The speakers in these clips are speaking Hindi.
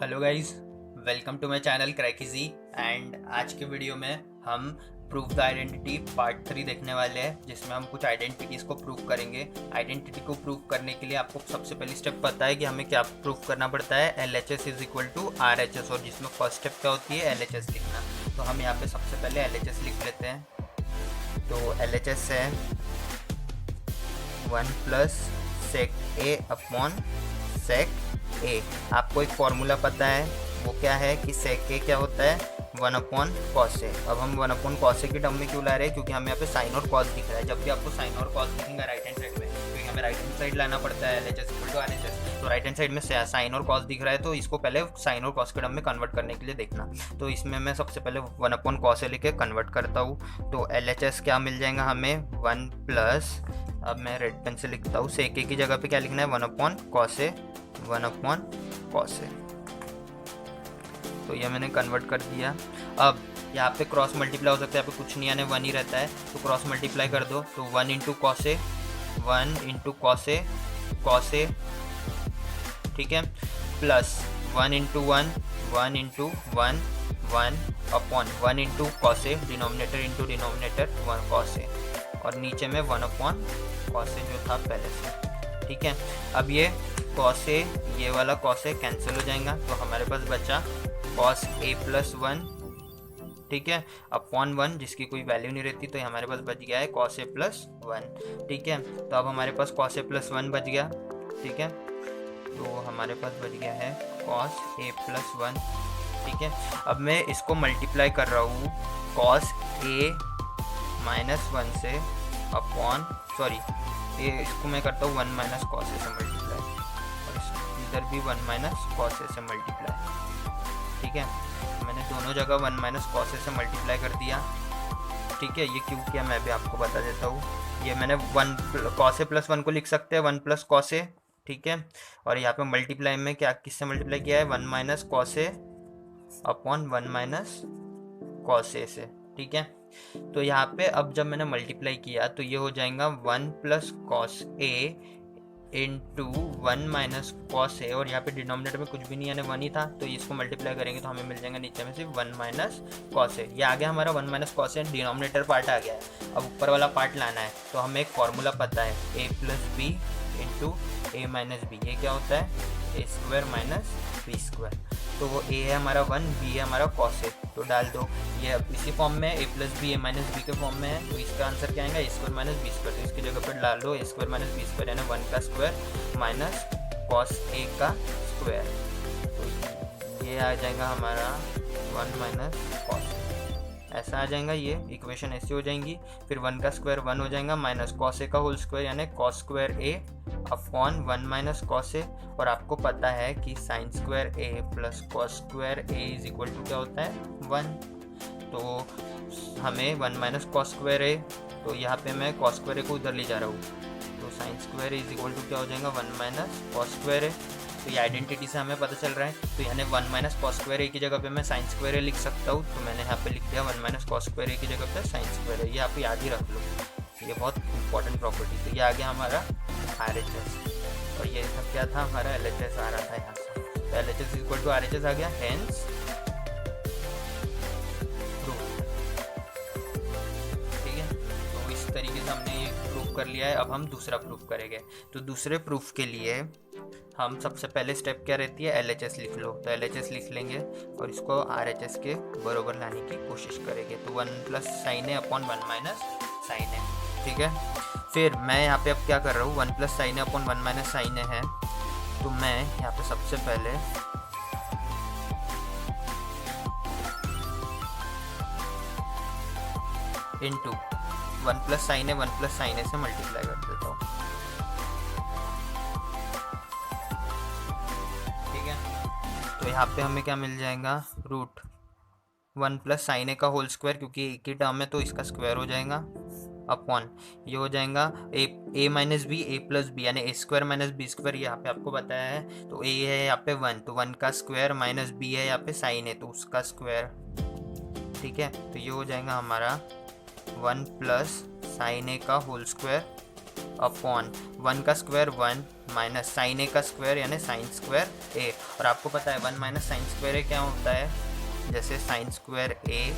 Hello guys, welcome to my channel क्रैकिजी। एंड आज के वीडियो में हम प्रूफ द आइडेंटिटी पार्ट 3 देखने वाले हैं, जिसमें हम कुछ आइडेंटिटीज़ को प्रूफ करेंगे। आइडेंटिटी को प्रूफ करने के लिए आपको सबसे पहली स्टेप पता है कि हमें क्या प्रूफ करना पड़ता है, LHS is equal to RHS, और जिसमें फर्स्ट स्टेप क्या होती है, LHS लिखना। तो हम यहाँ पे सबसे पहले LHS लिख लेते हैं। तो LHS है 1 प्लस सेक ए अपॉन सेक ए। आपको एक फॉर्मूला पता है, वो क्या है कि सेक ए क्या होता है, 1 अपॉन कॉस ए। अब हम 1 अपॉन कॉस ए की टर्म में क्यों ला रहे हैं, क्योंकि हमें यहाँ पे साइन और कॉस दिख रहा है। जब भी आपको साइन और कॉस दिखेगा राइट हैंड साइड में, क्योंकि हमें राइट हैंड साइड लाना पड़ता है LHS इक्वल टू RHS। तो राइट हैंड साइड में साइन और कॉस दिख रहा है, तो इसको पहले साइन और कॉस के टर्म में कन्वर्ट करने के लिए देखना। तो इसमें मैं सबसे पहले 1 अपॉन कॉस ए लेके कन्वर्ट करता हूँ। तो LHS क्या मिल जाएगा हमें, 1 प्लस, अब मैं रेड पेन से लिखता हूँ, सेक ए की जगह पे क्या लिखना है, 1 upon cos A, 1 upon cos A. तो ये मैंने कन्वर्ट कर दिया। अब यहाँ पे क्रॉस मल्टीप्लाई हो सकता है, यहाँ पे कुछ नहीं आने 1 ही रहता है, तो क्रॉस मल्टीप्लाई कर दो। तो 1 into cos A, 1 into cos A, cos A, ठीक है, plus 1 into 1, 1 into 1, 1 upon 1 into cos A, denominator into denominator 1 cos A, और नीचे में 1 अपॉन कॉस ए जो था पहले से, ठीक है। अब ये कॉस ए, ये वाला कॉस ए कैंसिल हो जाएगा, तो हमारे पास बचा कॉस ए प्लस 1, ठीक है, अपॉन 1 जिसकी कोई वैल्यू नहीं रहती, तो हमारे पास बच गया है कॉस ए प्लस 1, ठीक है। तो अब हमारे पास कॉस ए प्लस 1 बच गया, ठीक है। तो हमारे पास बच गया है कॉस ए प्लस 1, ठीक है। अब मैं इसको मल्टीप्लाई कर रहा हूँ कॉस ए माइनस 1 से अपॉन, सॉरी, ये इसको मैं करता हूँ 1 माइनस कॉस ए से मल्टीप्लाई, और इधर भी 1 माइनस कॉस ए से मल्टीप्लाई, ठीक है। मैंने दोनों जगह 1 माइनस कॉस ए से मल्टीप्लाई कर दिया, ठीक है। ये क्यों किया मैं भी आपको बता देता हूँ। ये मैंने 1 कॉस ए प्लस 1 को लिख सकते हैं 1 प्लस कॉस ए, ठीक है। और यहाँ पे मल्टीप्लाई में क्या किससे मल्टीप्लाई किया है, 1 माइनस कॉस ए अपॉन 1 माइनस कॉस ए से, ठीक है। तो यहाँ पे अब जब मैंने मल्टीप्लाई किया तो ये हो जाएगा 1 plus cos A into 1 minus cos A, और यहाँ पे डिनोमिनेटर में कुछ भी नहीं यानी 1 ही था, तो इसको मल्टीप्लाई करेंगे तो हमें मिल जाएगा नीचे में सिर्फ 1 माइनस कॉस ए। ये आ गया हमारा 1 minus cos A, denominator part आ गया है। अब ऊपर वाला पार्ट लाना है, तो हमें एक फॉर्मूला पता है, ए प्लस बी इंटू ए माइनस बी। ये क्या होता है, ए स्क्वायर माइनस बी स्क्वायर। तो वो ए है हमारा 1, बी है हमारा कॉस ए, तो डाल दो। ये अब इसी फॉर्म में ए प्लस बी ए माइनस बी के फॉर्म में है, तो इसका आंसर क्या आएगा, ए स्क्वायर माइनस बी स्क्वायर। तो इसकी जगह पर डाल दो ए स्क्वायर माइनस बी स्क्वायर, यानी 1 का स्क्वायर माइनस कॉस ए का स्क्वायर। तो ये आ जाएगा हमारा 1 माइनस कॉस, ऐसा आ जाएगा। ये इक्वेशन ऐसी हो जाएंगी। फिर 1 का स्क्वायर 1 हो जाएगा, माइनस कॉस ए का होल स्क्वायर यानी cos square A upon 1 minus cos A. और आपको पता है कि sine square A plus cos square A is equal to क्या होता है, 1। तो हमें 1 माइनस कॉस स्क्वायर ए, तो यहाँ पे मैं कॉस स्क्वायर ए को उधर ले जा रहा हूँ, तो sine square A is equal to क्या हो जाएगा, 1 माइनस कॉस स्क्वायर ए। तो ये आइडेंटिटी से हमें पता चल रहा है। तो यानी 1 माइनस कॉस स्क्वायर ए की जगह पे मैं साइन स्क्वायर ए लिख सकता हूँ, तो मैंने यहाँ पे लिख दिया 1 माइनस कॉस स्क्वायर ए की जगह पे साइन स्क्वायर ए। ये आप याद ही रख लो, ये बहुत इंपॉर्टेंट प्रॉपर्टी। तो ये आ गया हमारा RHS, और ये सब क्या था, हमारा LHS आ रहा था यहाँ से। तो LHS इक्वल टू RHS आ गया, हेंस प्रूफ, ठीक है। तो इस तरीके से हमने ये प्रूफ कर लिया है। अब हम दूसरा प्रूफ करेंगे। तो दूसरे प्रूफ के लिए हम सबसे पहले स्टेप क्या रहती है, LHS लिख लो। तो LHS लिख लेंगे और इसको RHS के बराबर लाने की कोशिश करेंगे। तो 1 प्लस साइन ए अपॉन 1 माइनस साइन ए, ठीक है। फिर मैं यहाँ पे अब क्या कर रहा हूँ, 1 प्लस साइन ए अपॉन 1 माइनस साइन ए है, तो मैं यहाँ पे सबसे पहले इंटू 1 प्लस साइन ए 1 प्लस साइन ए से मल्टीप्लाई कर देता हूँ, ठीक है। तो यहाँ पे हमें क्या मिल जाएगा, रूट 1 प्लस साइन ए का होल स्क्वायर, क्योंकि एक ही टर्म है तो इसका स्क्वायर हो जाएगा, अपॉन ये हो जाएगा ए माइनस बी, ए प्लस बी यानी ए स्क्वायर माइनस बी स्क्वायर। यहाँ पे आपको बताया है, तो ए है यहाँ पे 1, तो 1 का स्क्वायर माइनस बी है यहाँ पे साइन है, तो उसका स्क्वायर, ठीक है। तो ये हो जाएगा हमारा 1 प्लस साइन ए का होल स्क्वायर अपॉन 1 का स्क्वायर 1 माइनस साइन ए का स्क्वायर यानी साइन स्क्वायर ए, और आपको पता है 1 माइनस साइन स्क्वायर ए क्या होता है, जैसे sign square A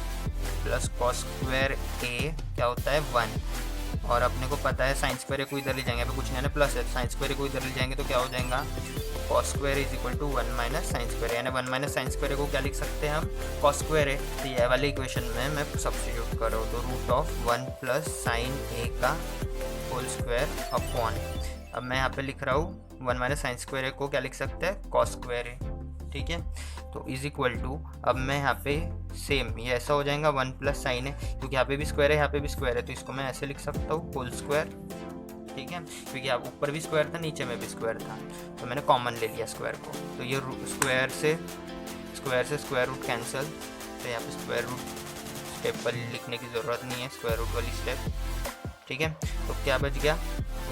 plus cos square ए क्या होता है 1, और अपने को पता है साइन स्क्वायर ए को इधर ले जाएंगे, अभी कुछ नहीं है प्लस है, साइन स्क्वायर ए को इधर ले जाएंगे तो क्या हो जाएगा cos square is equal to 1 minus sine square, यानी 1 माइनस साइन स्क्वायर को क्या लिख सकते हैं हम कॉस स्क्वायर है। तो ये वाले इक्वेशन में मैं सब्स्टिट्यूट कर रहा हूँ, तो रूट ऑफ 1 प्लस साइन ए का होल स्क्वायर अपॉन, अब मैं यहाँ पे लिख रहा हूँ 1 माइनस साइन स्क्वायर को क्या लिख सकते हैं कॉस स्क्वायर है, ठीक है। तो इज इक्वल टू, अब मैं यहाँ पे सेम ये ऐसा हो जाएगा 1 प्लस साइन है, क्योंकि यहाँ पे भी स्क्वायर है यहाँ पे भी स्क्वायर है, तो इसको मैं ऐसे लिख सकता हूँ होल स्क्वायर, ठीक है, क्योंकि आप ऊपर भी स्क्वायर था नीचे में भी स्क्वायर था, तो मैंने कॉमन ले लिया स्क्वायर को, तो ये स्क्वायर से स्क्वायर रूट कैंसिल, तो यहाँ पे स्क्वायर रूट स्टेप पर लिखने की ज़रूरत नहीं है, स्क्वायर रूट वाली स्टेप, ठीक है। तो क्या बच गया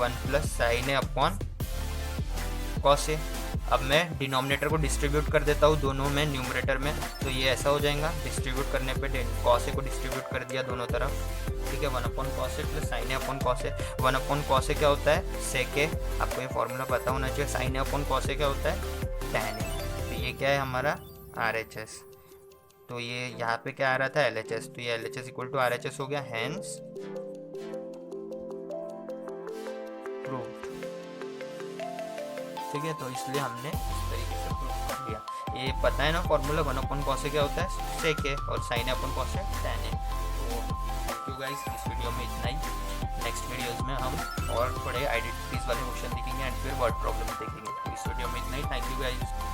1 प्लस साइन है अपॉन कॉस है। अब मैं डिनोमिनेटर को डिस्ट्रीब्यूट कर देता हूँ दोनों में न्यूमरेटर में, तो ये ऐसा हो जाएगा, डिस्ट्रीब्यूट करने पे कॉस ए को डिस्ट्रीब्यूट कर दिया दोनों तरफ, ठीक है। 1 upon cos A plus sign A upon cos A, 1 upon cos A क्या होता है सेक ए, आपको ये फॉर्मूला पता होना चाहिए, sign A upon cos A क्या होता है टैन ए, तो ये क्या है हमारा RHS, तो ये यहाँ पे क्या आ रहा था LHS, तो ये LHS इक्वल टू RHS हो गया, हैंस प्रूव्ड, ठीक है। तो इसलिए हमने इस तरीके से प्रूव कर लिया, ये पता है ना फॉर्मूला 1 अपॉन कॉस ए क्या होता है सेक ए और sign A upon cos A tan A. तो थैंक यू गाइस, इस वीडियो में इतना ही, नेक्स्ट वीडियोस में हम और बड़े आइडेंटिटीज वाले क्वेश्चन देखेंगे एंड फिर वर्ड प्रॉब्लम देखेंगे। तो इस वीडियो में इतना ही, थैंक यू गाइस।